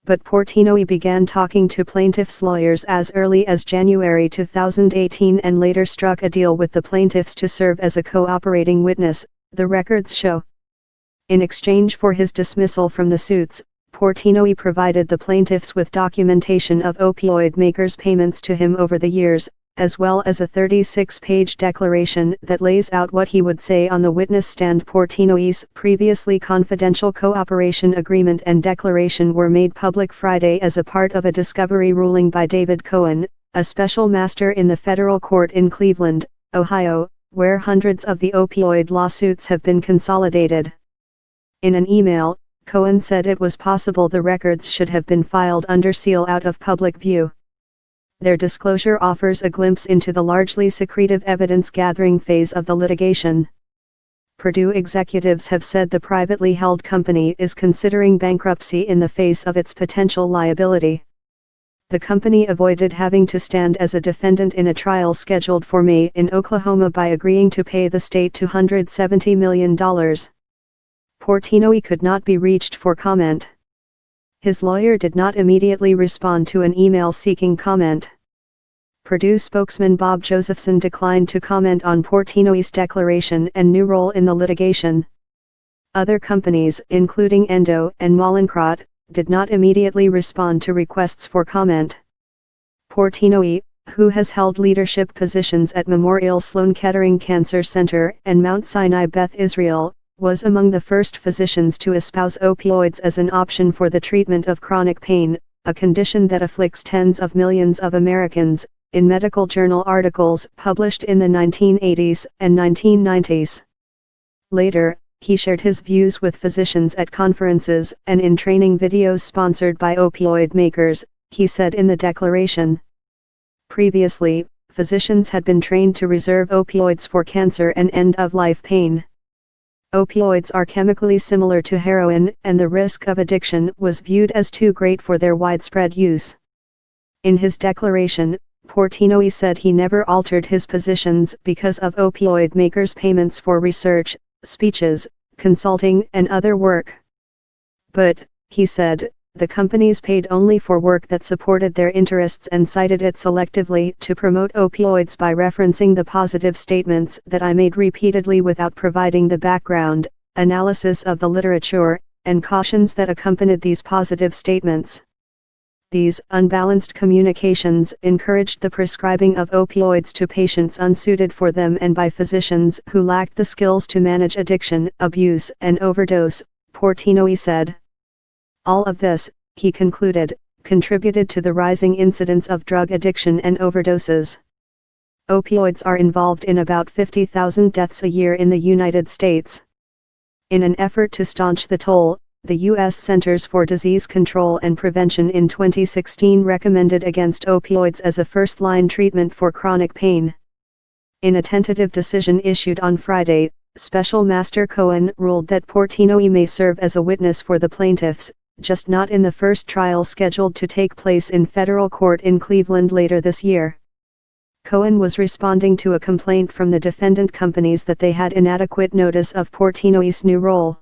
but Portenoy began talking to plaintiffs' lawyers as early as January 2018 and later struck a deal with the plaintiffs to serve as a cooperating witness, the records show. In exchange for his dismissal from the suits, Portenoy provided the plaintiffs with documentation of opioid makers' payments to him over the years, as well as a 36-page declaration that lays out what he would say on the witness stand. Portenoy's previously confidential cooperation agreement and declaration were made public Friday as a part of a discovery ruling by David Cohen, a special master in the federal court in Cleveland, Ohio, where hundreds of the opioid lawsuits have been consolidated. In an email, Cohen said it was possible the records should have been filed under seal out of public view. Their disclosure offers a glimpse into the largely secretive evidence-gathering phase of the litigation. Purdue executives have said the privately held company is considering bankruptcy in the face of its potential liability. The company avoided having to stand as a defendant in a trial scheduled for May in Oklahoma by agreeing to pay the state $270 million. Portenoy could not be reached for comment. His lawyer did not immediately respond to an email seeking comment. Purdue spokesman Bob Josephson declined to comment on Portenoy's declaration and new role in the litigation. Other companies, including Endo and Mallinckrodt, did not immediately respond to requests for comment. Portenoy, who has held leadership positions at Memorial Sloan Kettering Cancer Center and Mount Sinai Beth Israel, was among the first physicians to espouse opioids as an option for the treatment of chronic pain, a condition that afflicts tens of millions of Americans, in medical journal articles published in the 1980s and 1990s. Later, he shared his views with physicians at conferences and in training videos sponsored by opioid makers, he said in the declaration. Previously, physicians had been trained to reserve opioids for cancer and end-of-life pain. Opioids are chemically similar to heroin, and the risk of addiction was viewed as too great for their widespread use. In his declaration, Portenoy said he never altered his positions because of opioid makers' payments for research, speeches, consulting and other work. But, he said, the companies paid only for work that supported their interests and cited it selectively to promote opioids by referencing the positive statements that I made repeatedly without providing the background, analysis of the literature, and cautions that accompanied these positive statements. These unbalanced communications encouraged the prescribing of opioids to patients unsuited for them and by physicians who lacked the skills to manage addiction, abuse and overdose, Portenoy said. All of this, he concluded, contributed to the rising incidence of drug addiction and overdoses. Opioids are involved in about 50,000 deaths a year in the United States. In an effort to staunch the toll, the U.S. Centers for Disease Control and Prevention in 2016 recommended against opioids as a first-line treatment for chronic pain. In a tentative decision issued on Friday, Special Master Cohen ruled that Portenoy may serve as a witness for the plaintiffs, just not in the first trial scheduled to take place in federal court in Cleveland later this year. Cohen was responding to a complaint from the defendant companies that they had inadequate notice of Portenoy's new role.